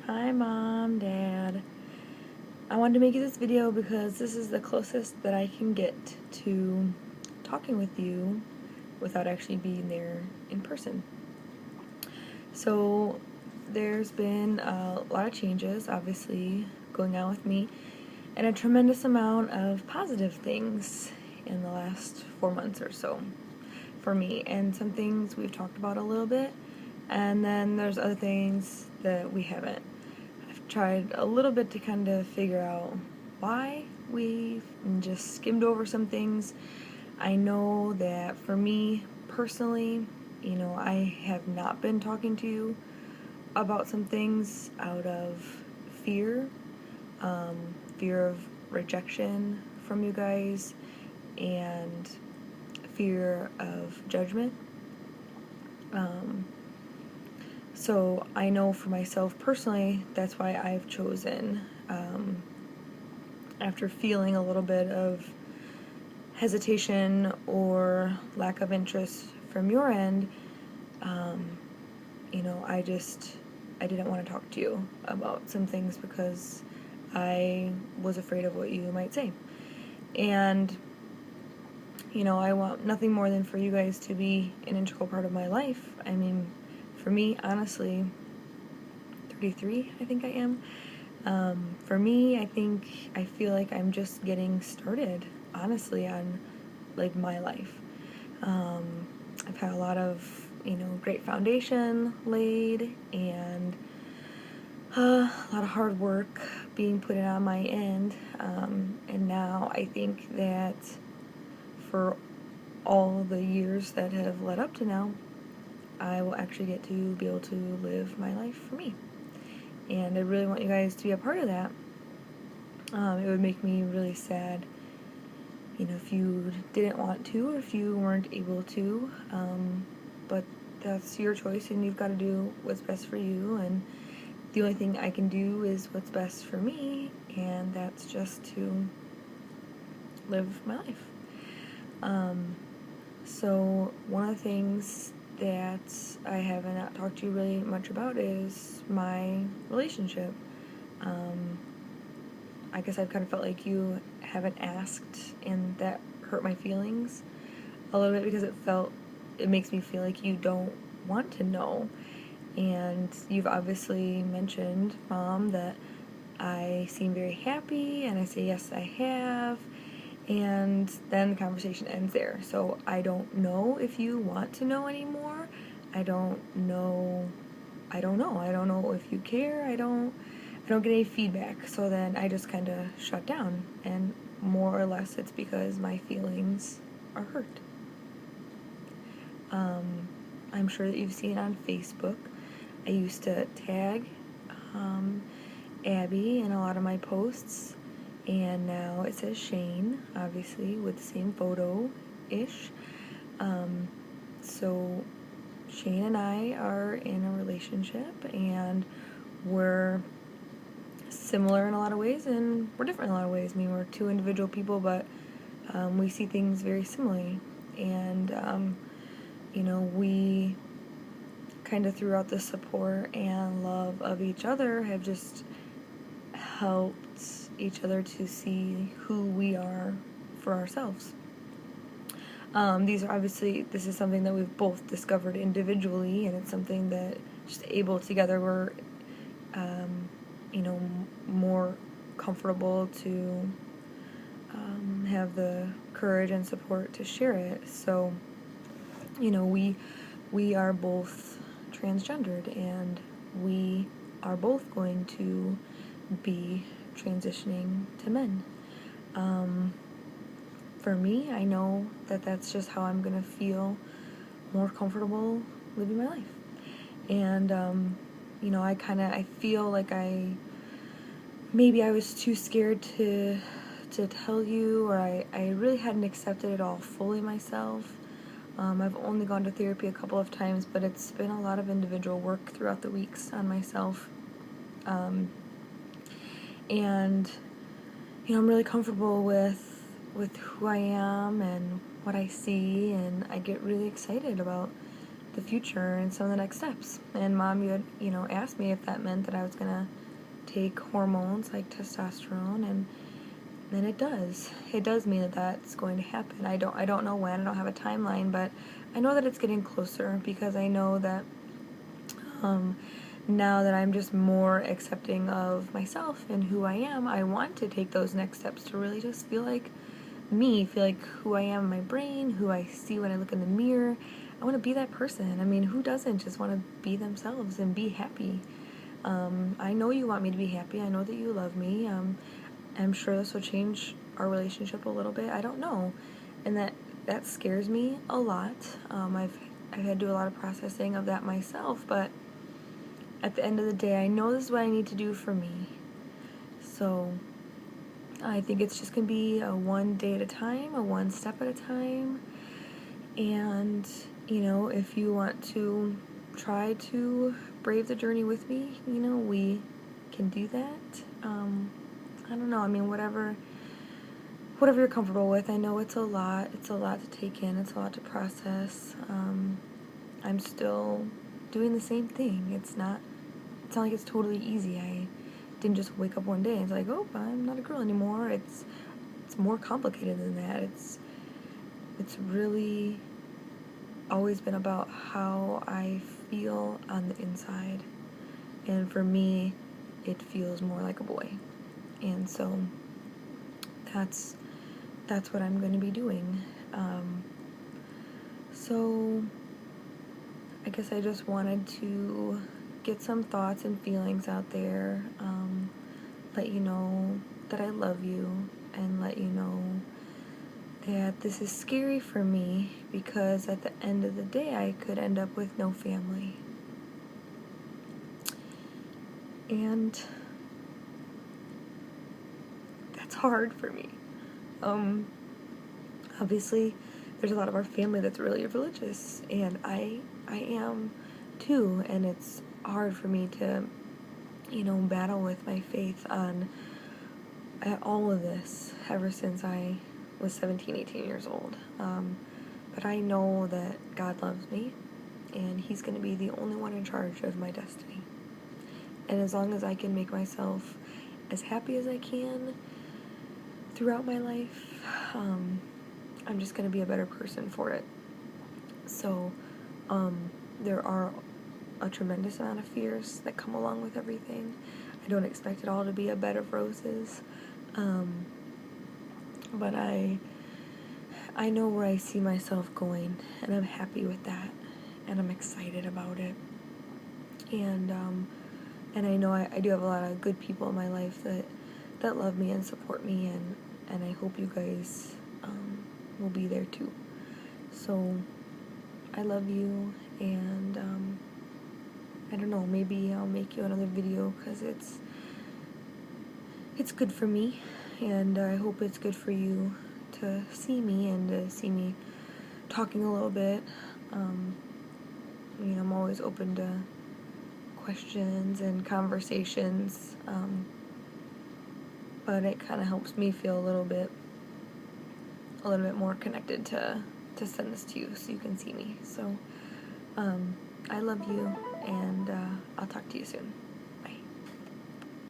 Hi Mom, Dad. I wanted to make you this video because this is the closest that I can get to talking with you without actually being there in person. So there's been a lot of changes, obviously, going on with me, and a tremendous amount of positive things in the last 4 months or so for me, and some things we've talked about a little bit, and then there's other things that we haven't. I've tried a little bit to kind of figure out why we just skimmed over some things. I know that for me personally, I have not been talking to you about some things out of fear, fear of rejection from you guys, and fear of judgment. So I know for myself personally, that's why I've chosen, after feeling a little bit of hesitation or lack of interest from your end, I didn't want to talk to you about some things because I was afraid of what you might say. And, I want nothing more than for you guys to be an integral part of my life. I mean, for me, honestly, 33, I think I am. For me, I feel like I'm just getting started, honestly, on like my life. I've had a lot of, great foundation laid, and a lot of hard work being put in on my end. And now I think that for all the years that have led up to now, I will actually get to be able to live my life for me. And I really want you guys to be a part of that. It would make me really sad, if you didn't want to or if you weren't able to. But that's your choice, and you've got to do what's best for you. And the only thing I can do is what's best for me, and that's just to live my life. So one of the things that I haven't talked to you really much about is my relationship. I guess I've kind of felt like you haven't asked, and that hurt my feelings a little bit because it makes me feel like you don't want to know. And you've obviously mentioned, Mom, that I seem very happy, and I say, yes, I have, and then the conversation ends there. So I don't know if you want to know anymore. I don't know if you care. I don't get any feedback. So then I just kind of shut down, and more or less it's because my feelings are hurt. I'm sure that you've seen on Facebook, I used to tag Abby in a lot of my posts, and now it says Shane, obviously, with the same photo-ish. So Shane and I are in a relationship, and we're similar in a lot of ways, and we're different in a lot of ways. I mean, we're two individual people, but we see things very similarly. And we kind of throughout the support and love of each other have just helped each other to see who we are for ourselves. This is something that we've both discovered individually, and it's something that just able together we're more comfortable to have the courage and support to share it. So we are both transgendered, and we are both going to be transitioning to men. For me, I know that that's just how I'm gonna feel more comfortable living my life. And I feel like maybe I was too scared to tell you, or I really hadn't accepted it all fully myself. I've only gone to therapy a couple of times, but it's been a lot of individual work throughout the weeks on myself. And I'm really comfortable with who I am and what I see, and I get really excited about the future and some of the next steps. And Mom, you had, asked me if that meant that I was gonna take hormones like testosterone, and then it does. It does mean that that's going to happen. I don't know when. I don't have a timeline, but I know that it's getting closer, because I know that now that I'm just more accepting of myself and who I am, I want to take those next steps to really just feel like me, feel like who I am in my brain, who I see when I look in the mirror. I want to be that person. I mean, who doesn't just want to be themselves and be happy? I know you want me to be happy. I know that you love me. I'm sure this will change our relationship a little bit. I don't know. And that scares me a lot. I've had to do a lot of processing of that myself, but at the end of the day, I know this is what I need to do for me. So I think it's just going to be a one day at a time, a one step at a time. And, if you want to try to brave the journey with me, we can do that. I don't know. I mean, whatever you're comfortable with. I know it's a lot. It's a lot to take in. It's a lot to process. I'm still doing the same thing. It's not like it's totally easy. I didn't just wake up one day and it's like, oh, I'm not a girl anymore. It's more complicated than that. It's really always been about how I feel on the inside. And for me, it feels more like a boy. And so that's what I'm going to be doing. So I guess I just wanted to get some thoughts and feelings out there, let you know that I love you, and let you know that this is scary for me, because at the end of the day I could end up with no family. And that's hard for me. Obviously there's a lot of our family that's really religious, and I am too, and it's hard for me to battle with my faith on all of this ever since I was 17, 18 years old. But I know that God loves me, and He's going to be the only one in charge of my destiny. And as long as I can make myself as happy as I can throughout my life, I'm just going to be a better person for it. So there are a tremendous amount of fears that come along with everything. I don't expect it all to be a bed of roses, but I know where I see myself going, and I'm happy with that, and I'm excited about it. And I know I do have a lot of good people in my life that love me and support me, and I hope you guys will be there too. So I love you, and I don't know, maybe I'll make you another video, because it's good for me, and I hope it's good for you to see me, and to see me talking a little bit. I'm always open to questions and conversations, but it kind of helps me feel a little bit more connected to send this to you so you can see me. So I love you, and I'll talk to you soon.